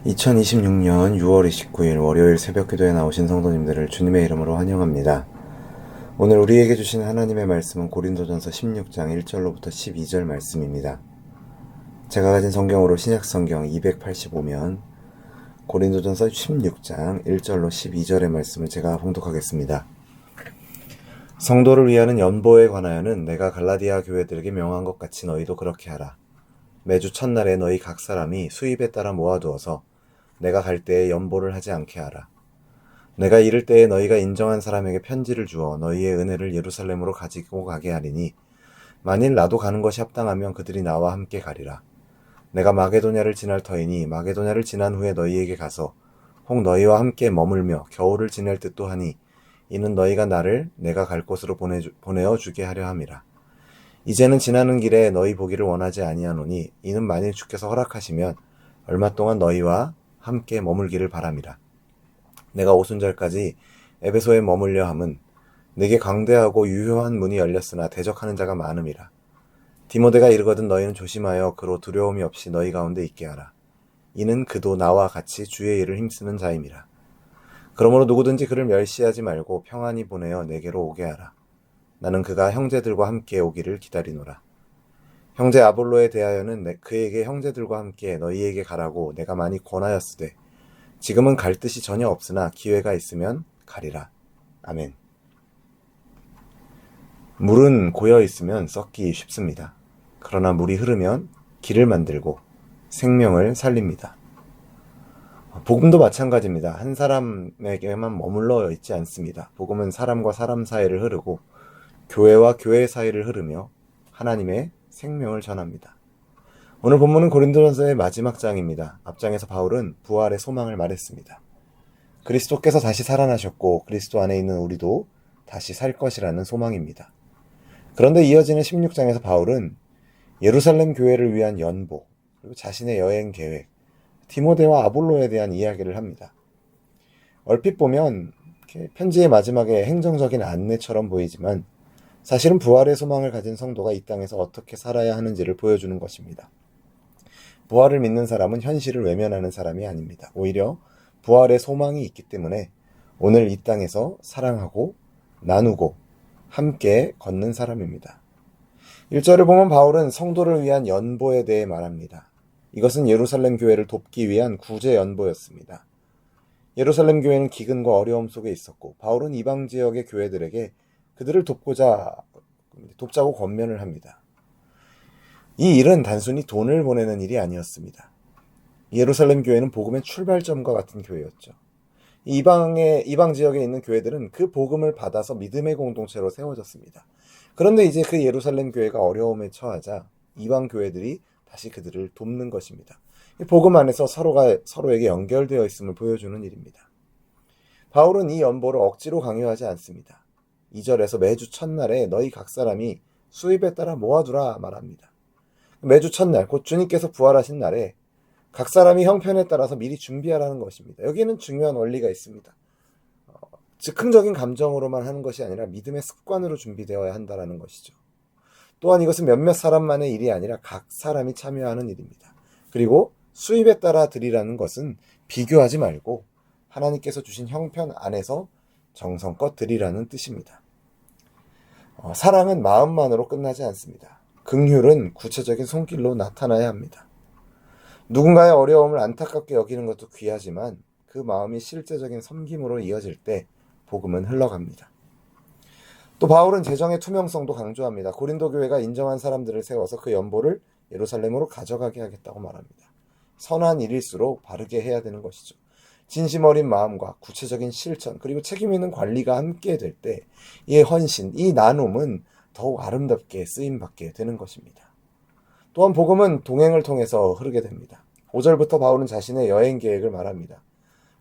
2026년 6월 29일 월요일 새벽 기도에 나오신 성도님들을 주님의 이름으로 환영합니다. 오늘 우리에게 주신 하나님의 말씀은 고린도전서 16장 1절로부터 12절 말씀입니다. 제가 가진 성경으로 신약성경 285면 고린도전서 16장 1절로 12절의 말씀을 제가 봉독하겠습니다. 성도를 위하는 연보에 관하여는 내가 갈라디아 교회들에게 명한 것 같이 너희도 그렇게 하라. 매주 첫날에 너희 각 사람이 수입에 따라 모아두어서 내가 갈 때에 연보를 하지 않게 하라. 내가 이를 때에 너희가 인정한 사람에게 편지를 주어 너희의 은혜를 예루살렘으로 가지고 가게 하리니 만일 나도 가는 것이 합당하면 그들이 나와 함께 가리라. 내가 마게도냐를 지날 터이니 마게도냐를 지난 후에 너희에게 가서 혹 너희와 함께 머물며 겨울을 지낼 듯도 하니 이는 너희가 나를 내가 갈 곳으로 보내어 주게 하려 함이라. 이제는 지나는 길에 너희 보기를 원하지 아니하노니 이는 만일 주께서 허락하시면 얼마 동안 너희와 함께 머물기를 바람이라. 내가 오순절까지 에베소에 머물려 함은 내게 광대하고 유효한 문이 열렸으나 대적하는 자가 많음이라. 디모데가 이르거든 너희는 조심하여 그로 두려움이 없이 너희 가운데 있게 하라. 이는 그도 나와 같이 주의 일을 힘쓰는 자임이라. 그러므로 누구든지 그를 멸시하지 말고 평안히 보내어 내게로 오게 하라. 나는 그가 형제들과 함께 오기를 기다리노라. 형제 아볼로에 대하여는 그에게 형제들과 함께 너희에게 가라고 내가 많이 권하였으되 지금은 갈 뜻이 전혀 없으나 기회가 있으면 가리라. 아멘. 물은 고여 있으면 썩기 쉽습니다. 그러나 물이 흐르면 길을 만들고 생명을 살립니다. 복음도 마찬가지입니다. 한 사람에게만 머물러 있지 않습니다. 복음은 사람과 사람 사이를 흐르고 교회와 교회 사이를 흐르며 하나님의 생명을 전합니다. 오늘 본문은 고린도전서의 마지막 장입니다. 앞장에서 바울은 부활의 소망을 말했습니다. 그리스도께서 다시 살아나셨고 그리스도 안에 있는 우리도 다시 살 것이라는 소망입니다. 그런데 이어지는 16장에서 바울은 예루살렘 교회를 위한 연보, 그리고 자신의 여행 계획, 디모데와 아볼로에 대한 이야기를 합니다. 얼핏 보면 편지의 마지막에 행정적인 안내처럼 보이지만 사실은 부활의 소망을 가진 성도가 이 땅에서 어떻게 살아야 하는지를 보여주는 것입니다. 부활을 믿는 사람은 현실을 외면하는 사람이 아닙니다. 오히려 부활의 소망이 있기 때문에 오늘 이 땅에서 사랑하고 나누고 함께 걷는 사람입니다. 1절을 보면 바울은 성도를 위한 연보에 대해 말합니다. 이것은 예루살렘 교회를 돕기 위한 구제 연보였습니다. 예루살렘 교회는 기근과 어려움 속에 있었고 바울은 이방 지역의 교회들에게 그들을 돕자고 권면을 합니다. 이 일은 단순히 돈을 보내는 일이 아니었습니다. 예루살렘 교회는 복음의 출발점과 같은 교회였죠. 이방 지역에 있는 교회들은 그 복음을 받아서 믿음의 공동체로 세워졌습니다. 그런데 이제 그 예루살렘 교회가 어려움에 처하자 이방 교회들이 다시 그들을 돕는 것입니다. 복음 안에서 서로가 서로에게 연결되어 있음을 보여주는 일입니다. 바울은 이 연보를 억지로 강요하지 않습니다. 2절에서 매주 첫날에 너희 각 사람이 수입에 따라 모아두라 말합니다. 매주 첫날, 곧 주님께서 부활하신 날에 각 사람이 형편에 따라서 미리 준비하라는 것입니다. 여기에는 중요한 원리가 있습니다. 즉흥적인 감정으로만 하는 것이 아니라 믿음의 습관으로 준비되어야 한다는 것이죠. 또한 이것은 몇몇 사람만의 일이 아니라 각 사람이 참여하는 일입니다. 그리고 수입에 따라 드리라는 것은 비교하지 말고 하나님께서 주신 형편 안에서 정성껏 드리라는 뜻입니다. 사랑은 마음만으로 끝나지 않습니다. 긍휼은 구체적인 손길로 나타나야 합니다. 누군가의 어려움을 안타깝게 여기는 것도 귀하지만 그 마음이 실제적인 섬김으로 이어질 때 복음은 흘러갑니다. 또 바울은 재정의 투명성도 강조합니다. 고린도 교회가 인정한 사람들을 세워서 그 연보를 예루살렘으로 가져가게 하겠다고 말합니다. 선한 일일수록 바르게 해야 되는 것이죠. 진심 어린 마음과 구체적인 실천 그리고 책임 있는 관리가 함께 될 때 이 헌신, 이 나눔은 더욱 아름답게 쓰임받게 되는 것입니다. 또한 복음은 동행을 통해서 흐르게 됩니다. 5절부터 바울은 자신의 여행 계획을 말합니다.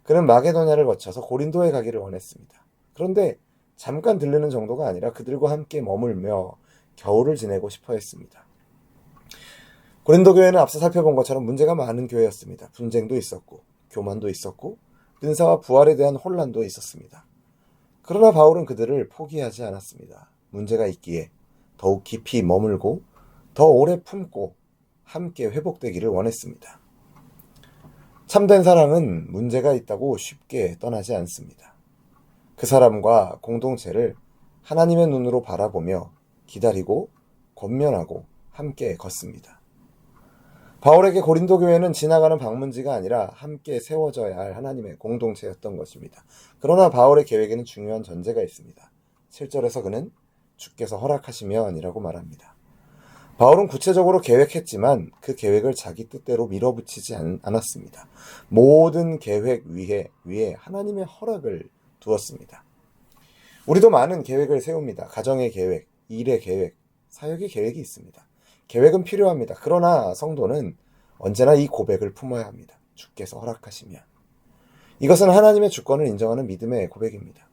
그는 마게도냐를 거쳐서 고린도에 가기를 원했습니다. 그런데 잠깐 들르는 정도가 아니라 그들과 함께 머물며 겨울을 지내고 싶어 했습니다. 고린도 교회는 앞서 살펴본 것처럼 문제가 많은 교회였습니다. 분쟁도 있었고 교만도 있었고 은사와 부활에 대한 혼란도 있었습니다. 그러나 바울은 그들을 포기하지 않았습니다. 문제가 있기에 더욱 깊이 머물고 더 오래 품고 함께 회복되기를 원했습니다. 참된 사랑은 문제가 있다고 쉽게 떠나지 않습니다. 그 사람과 공동체를 하나님의 눈으로 바라보며 기다리고 권면하고 함께 걷습니다. 바울에게 고린도 교회는 지나가는 방문지가 아니라 함께 세워져야 할 하나님의 공동체였던 것입니다. 그러나 바울의 계획에는 중요한 전제가 있습니다. 7절에서 그는 주께서 허락하시면이라고 말합니다. 바울은 구체적으로 계획했지만 그 계획을 자기 뜻대로 밀어붙이지 않았습니다. 모든 계획 위에 하나님의 허락을 두었습니다. 우리도 많은 계획을 세웁니다. 가정의 계획, 일의 계획, 사역의 계획이 있습니다. 계획은 필요합니다. 그러나 성도는 언제나 이 고백을 품어야 합니다. 주께서 허락하시면. 이것은 하나님의 주권을 인정하는 믿음의 고백입니다.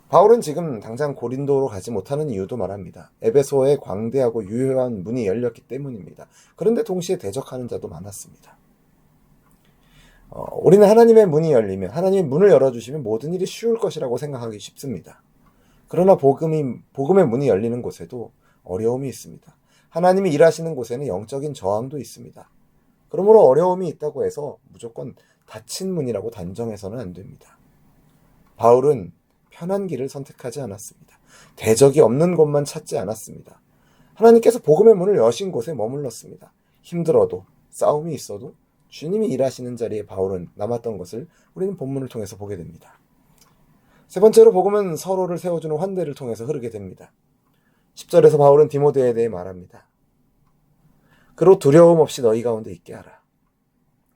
바울은 지금 당장 고린도로 가지 못하는 이유도 말합니다. 에베소에 광대하고 유효한 문이 열렸기 때문입니다. 그런데 동시에 대적하는 자도 많았습니다. 우리는 하나님의 문이 열리면, 하나님의 문을 열어주시면 모든 일이 쉬울 것이라고 생각하기 쉽습니다. 그러나 복음의 문이 열리는 곳에도 어려움이 있습니다. 하나님이 일하시는 곳에는 영적인 저항도 있습니다. 그러므로 어려움이 있다고 해서 무조건 닫힌 문이라고 단정해서는 안 됩니다. 바울은 편한 길을 선택하지 않았습니다. 대적이 없는 곳만 찾지 않았습니다. 하나님께서 복음의 문을 여신 곳에 머물렀습니다. 힘들어도 싸움이 있어도 주님이 일하시는 자리에 바울은 남았던 것을 우리는 본문을 통해서 보게 됩니다. 세 번째로 복음은 서로를 세워주는 환대를 통해서 흐르게 됩니다. 10절에서 바울은 디모데에 대해 말합니다. 그로 두려움 없이 너희 가운데 있게 하라.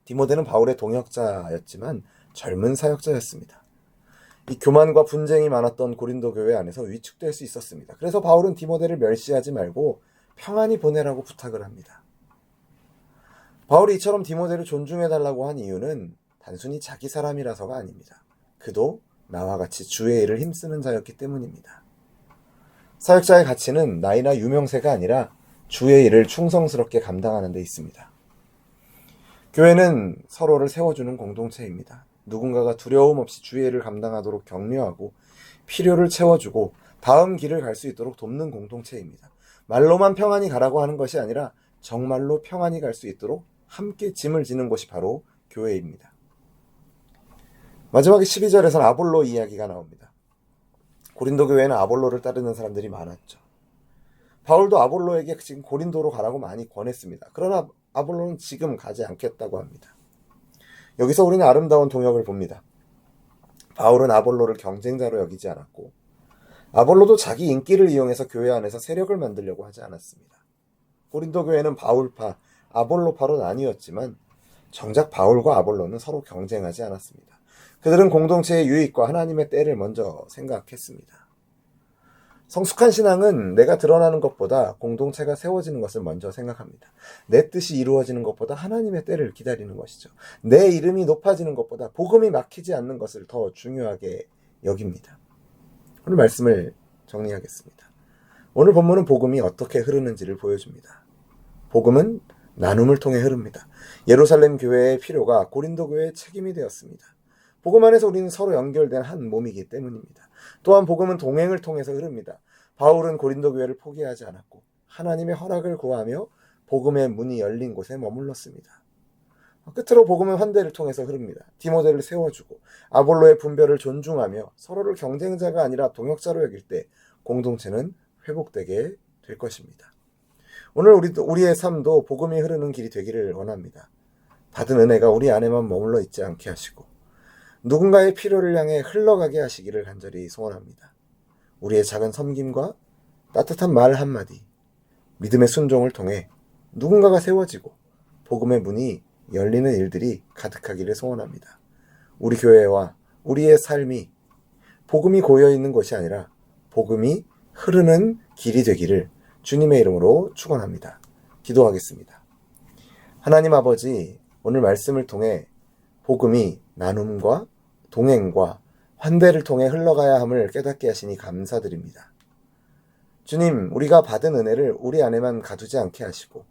디모데는 바울의 동역자였지만 젊은 사역자였습니다. 이 교만과 분쟁이 많았던 고린도 교회 안에서 위축될 수 있었습니다. 그래서 바울은 디모데를 멸시하지 말고 평안히 보내라고 부탁을 합니다. 바울이 이처럼 디모데를 존중해달라고 한 이유는 단순히 자기 사람이라서가 아닙니다. 그도 나와 같이 주의 일을 힘쓰는 자였기 때문입니다. 사역자의 가치는 나이나 유명세가 아니라 주의 일을 충성스럽게 감당하는 데 있습니다. 교회는 서로를 세워주는 공동체입니다. 누군가가 두려움 없이 주의 일을 감당하도록 격려하고 필요를 채워주고 다음 길을 갈 수 있도록 돕는 공동체입니다. 말로만 평안히 가라고 하는 것이 아니라 정말로 평안히 갈 수 있도록 함께 짐을 지는 곳이 바로 교회입니다. 마지막에 12절에서는 아볼로 이야기가 나옵니다. 고린도 교회는 아볼로를 따르는 사람들이 많았죠. 바울도 아볼로에게 지금 고린도로 가라고 많이 권했습니다. 그러나 아볼로는 지금 가지 않겠다고 합니다. 여기서 우리는 아름다운 동역을 봅니다. 바울은 아볼로를 경쟁자로 여기지 않았고 아볼로도 자기 인기를 이용해서 교회 안에서 세력을 만들려고 하지 않았습니다. 고린도 교회는 바울파, 아볼로파로 나뉘었지만 정작 바울과 아볼로는 서로 경쟁하지 않았습니다. 그들은 공동체의 유익과 하나님의 때를 먼저 생각했습니다. 성숙한 신앙은 내가 드러나는 것보다 공동체가 세워지는 것을 먼저 생각합니다. 내 뜻이 이루어지는 것보다 하나님의 때를 기다리는 것이죠. 내 이름이 높아지는 것보다 복음이 막히지 않는 것을 더 중요하게 여깁니다. 오늘 말씀을 정리하겠습니다. 오늘 본문은 복음이 어떻게 흐르는지를 보여줍니다. 복음은 나눔을 통해 흐릅니다. 예루살렘 교회의 필요가 고린도 교회의 책임이 되었습니다. 복음 안에서 우리는 서로 연결된 한 몸이기 때문입니다. 또한 복음은 동행을 통해서 흐릅니다. 바울은 고린도 교회를 포기하지 않았고 하나님의 허락을 구하며 복음의 문이 열린 곳에 머물렀습니다. 끝으로 복음은 환대를 통해서 흐릅니다. 디모데를 세워주고 아볼로의 분별을 존중하며 서로를 경쟁자가 아니라 동역자로 여길 때 공동체는 회복되게 될 것입니다. 오늘 우리의 삶도 복음이 흐르는 길이 되기를 원합니다. 받은 은혜가 우리 안에만 머물러 있지 않게 하시고 누군가의 필요를 향해 흘러가게 하시기를 간절히 소원합니다. 우리의 작은 섬김과 따뜻한 말 한마디, 믿음의 순종을 통해 누군가가 세워지고 복음의 문이 열리는 일들이 가득하기를 소원합니다. 우리 교회와 우리의 삶이 복음이 고여있는 것이 아니라 복음이 흐르는 길이 되기를 주님의 이름으로 축원합니다. 기도하겠습니다. 하나님 아버지, 오늘 말씀을 통해 복음이 나눔과 동행과 환대를 통해 흘러가야 함을 깨닫게 하시니 감사드립니다. 주님, 우리가 받은 은혜를 우리 안에만 가두지 않게 하시고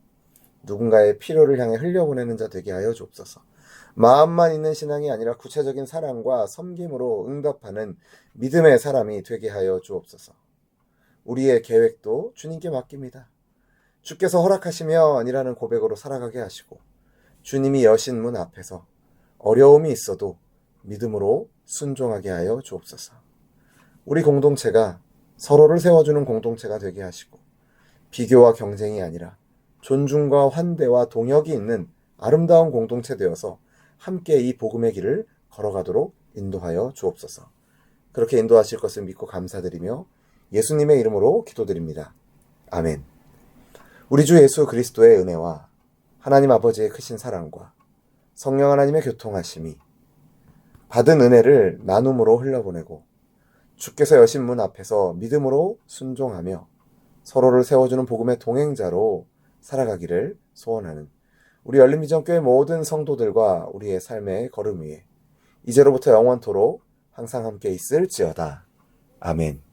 누군가의 필요를 향해 흘려보내는 자 되게 하여 주옵소서. 마음만 있는 신앙이 아니라 구체적인 사랑과 섬김으로 응답하는 믿음의 사람이 되게 하여 주옵소서. 우리의 계획도 주님께 맡깁니다. 주께서 허락하시면이라는 고백으로 살아가게 하시고 주님이 여신 문 앞에서 어려움이 있어도 믿음으로 순종하게 하여 주옵소서. 우리 공동체가 서로를 세워주는 공동체가 되게 하시고 비교와 경쟁이 아니라 존중과 환대와 동역이 있는 아름다운 공동체 되어서 함께 이 복음의 길을 걸어가도록 인도하여 주옵소서. 그렇게 인도하실 것을 믿고 감사드리며 예수님의 이름으로 기도드립니다. 아멘. 우리 주 예수 그리스도의 은혜와 하나님 아버지의 크신 사랑과 성령 하나님의 교통하심이 받은 은혜를 나눔으로 흘려보내고 주께서 여신 문 앞에서 믿음으로 순종하며 서로를 세워주는 복음의 동행자로 살아가기를 소원하는 우리 열린비전교회 모든 성도들과 우리의 삶의 걸음 위에 이제로부터 영원토록 항상 함께 있을지어다. 아멘.